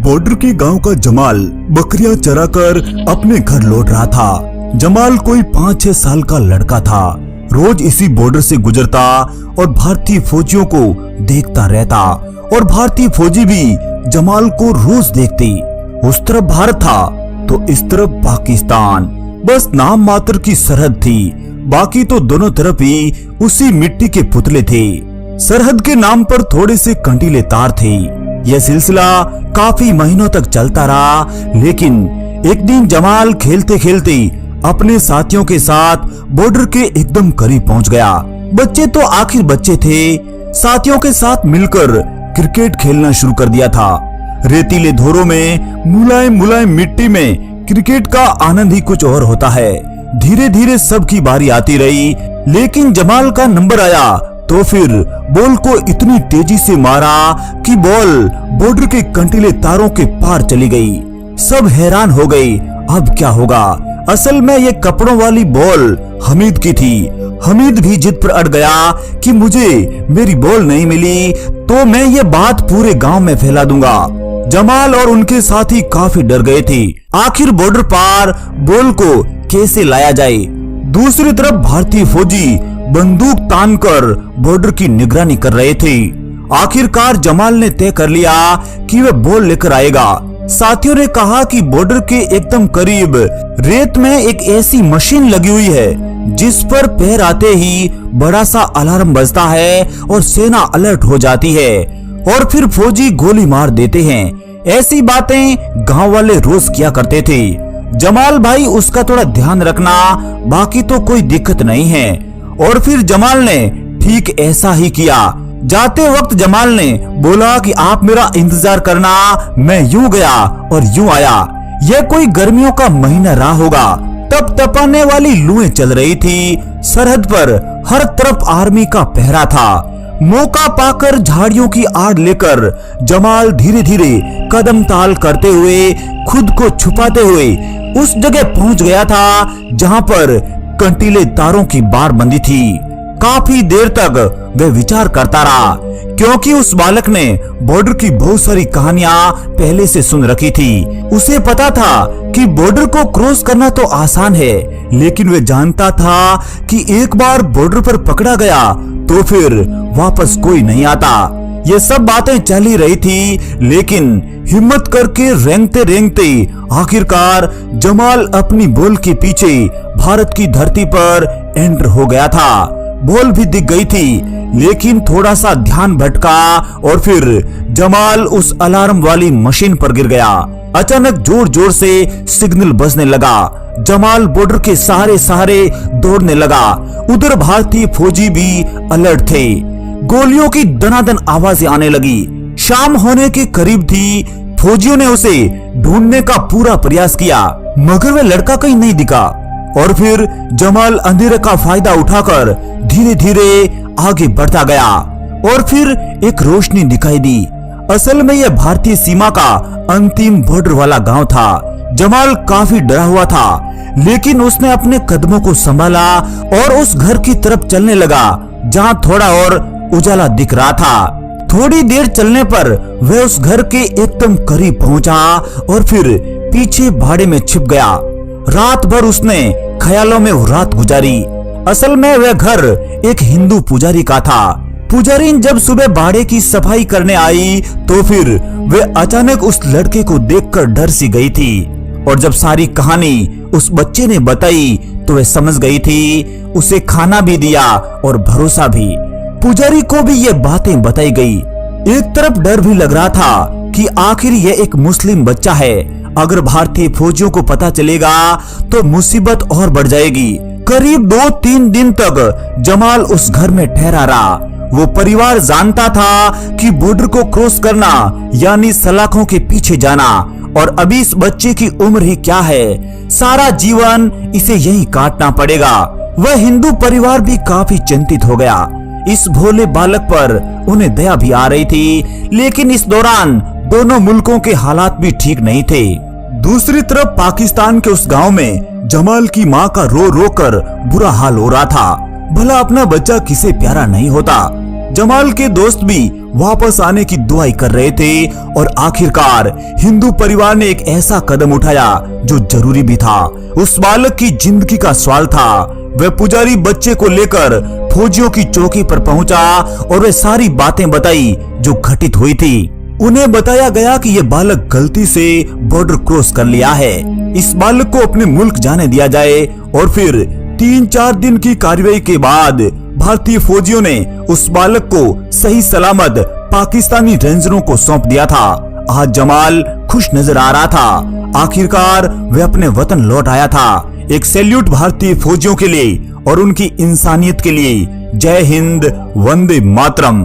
Border के गांव का जमाल बकरियां चराकर अपने घर लौट रहा था। जमाल कोई 5-6 साल का लड़का था। रोज इसी बॉर्डर से गुजरता और भारतीय फौजियों को देखता रहता और भारतीय फौजी भी जमाल को रोज देखते। उस तरफ भारत था तो इस तरफ पाकिस्तान, बस नाम मात्र की सरहद थी, बाकी तो दोनों तरफ ही उसी मिट्टी के पुतले थे। सरहद के नाम पर थोड़े से कंटीले तार थे। यह सिलसिला काफी महीनों तक चलता रहा, लेकिन एक दिन जमाल खेलते खेलते अपने साथियों के साथ बॉर्डर के एकदम करीब पहुंच गया। बच्चे तो आखिर बच्चे थे, साथियों के साथ मिलकर क्रिकेट खेलना शुरू कर दिया था। रेतीले धोरों में मुलायम मुलायम मिट्टी में क्रिकेट का आनंद ही कुछ और होता है। धीरे धीरे सबकी बारी आती रही, लेकिन जमाल का नंबर आया तो फिर बॉल को इतनी तेजी से मारा कि बॉल बॉर्डर के कंटीले तारों के पार चली गई। सब हैरान हो गए, अब क्या होगा। असल में ये कपड़ों वाली बॉल हमीद की थी। हमीद भी जिद पर अड़ गया कि मुझे मेरी बॉल नहीं मिली तो मैं ये बात पूरे गांव में फैला दूंगा। जमाल और उनके साथी काफी डर गए थे। आखिर बॉर्डर पार बॉल को कैसे लाया जाए। दूसरी तरफ भारतीय फौजी बंदूक तानकर बॉर्डर की निगरानी कर रहे थे। आखिरकार जमाल ने तय कर लिया कि वह बॉल लेकर आएगा। साथियों ने कहा कि बॉर्डर के एकदम करीब रेत में एक ऐसी मशीन लगी हुई है जिस पर पैर आते ही बड़ा सा अलार्म बजता है और सेना अलर्ट हो जाती है और फिर फौजी गोली मार देते हैं। ऐसी बातें गांव वाले रोज किया करते थे। जमाल भाई उसका थोड़ा ध्यान रखना, बाकी तो कोई दिक्कत नहीं है। और फिर जमाल ने ठीक ऐसा ही किया। जाते वक्त जमाल ने बोला कि आप मेरा इंतजार करना, मैं यूं गया और यूं आया। यह कोई गर्मियों का महीना रहा होगा। तप तपाने वाली लूएं चल रही थी। सरहद पर हर तरफ आर्मी का पहरा था। मौका पाकर झाड़ियों की आड़ लेकर जमाल धीरे धीरे कदम ताल करते हुए खुद को छुपाते हुए उस जगह पहुंच गया था जहां पर कंटीले तारों की बार बंदी थी। काफी देर तक वह विचार करता रहा, क्योंकि उस बालक ने बॉर्डर की बहुत सारी कहानियां पहले से सुन रखी थी। उसे पता था कि बॉर्डर को क्रॉस करना तो आसान है, लेकिन वह जानता था कि एक बार बॉर्डर पर पकड़ा गया तो फिर वापस कोई नहीं आता। ये सब बातें चल ही रही थी, लेकिन हिम्मत करके रेंगते रेंगते आखिरकार जमाल अपनी बॉल के पीछे भारत की धरती पर एंटर हो गया था। बॉल भी दिख गई थी, लेकिन थोड़ा सा ध्यान भटका और फिर जमाल उस अलार्म वाली मशीन पर गिर गया। अचानक जोर जोर से सिग्नल बजने लगा। जमाल बॉर्डर के सहारे दौड़ने लगा। उधर भारतीय फौजी भी अलर्ट थे। गोलियों की दनादन आवाजें आने लगी। शाम होने के करीब थी। फौजियों ने उसे ढूंढने का पूरा प्रयास किया, मगर वह लड़का कहीं नहीं दिखा। और फिर जमाल अंधेरे का फायदा उठाकर धीरे धीरे आगे बढ़ता गया और फिर एक रोशनी दिखाई दी। असल में यह भारतीय सीमा का अंतिम बॉर्डर वाला गांव था। जमाल काफी डरा हुआ था, लेकिन उसने अपने कदमों को संभाला और उस घर की तरफ चलने लगा जहां थोड़ा और उजाला दिख रहा था। थोड़ी देर चलने पर वह उस घर के एकदम करीब पहुंचा और फिर पीछे भाड़े में छिप गया। रात भर उसने ख्यालों में वो रात गुजारी। असल में वह घर एक हिंदू पुजारी का था। पुजारी जब सुबह बाड़े की सफाई करने आई तो फिर वह अचानक उस लड़के को देखकर डर सी गई थी, और जब सारी कहानी उस बच्चे ने बताई तो वह समझ गई थी। उसे खाना भी दिया और भरोसा भी। पुजारी को भी ये बातें बताई गई। एक तरफ डर भी लग रहा था कि आखिर यह एक मुस्लिम बच्चा है, अगर भारतीय फौजियों को पता चलेगा तो मुसीबत और बढ़ जाएगी। करीब 2-3 दिन तक जमाल उस घर में ठहरा रहा। वो परिवार जानता था कि बॉर्डर को क्रॉस करना यानी सलाखों के पीछे जाना, और अभी इस बच्चे की उम्र ही क्या है, सारा जीवन इसे यही काटना पड़ेगा। वह हिंदू परिवार भी काफी चिंतित हो गया। इस भोले बालक पर उन्हें दया भी आ रही थी, लेकिन इस दौरान दोनों मुल्कों के हालात भी ठीक नहीं थे। दूसरी तरफ पाकिस्तान के उस गांव में जमाल की माँ का रो रो कर बुरा हाल हो रहा था। भला अपना बच्चा किसे प्यारा नहीं होता। जमाल के दोस्त भी वापस आने की दुआई कर रहे थे और आखिरकार हिंदू परिवार ने एक ऐसा कदम उठाया जो जरूरी भी था। उस बालक की जिंदगी का सवाल था। वह पुजारी बच्चे को लेकर फौजियों की चौकी पर पहुंचा और वह सारी बातें बताई जो घटित हुई थी। उन्हें बताया गया कि यह बालक गलती से बॉर्डर क्रॉस कर लिया है। इस बालक को अपने मुल्क जाने दिया जाए और फिर 3-4 दिन की कार्रवाई के बाद भारतीय फौजियों ने उस बालक को सही सलामत पाकिस्तानी रेंजरों को सौंप दिया था। आज जमाल खुश नजर आ रहा था। आखिरकार वह अपने वतन लौट आया था। एक सैल्यूट भारतीय फौजियों के लिए और उनकी इंसानियत के लिए। जय हिंद, वंदे मातरम।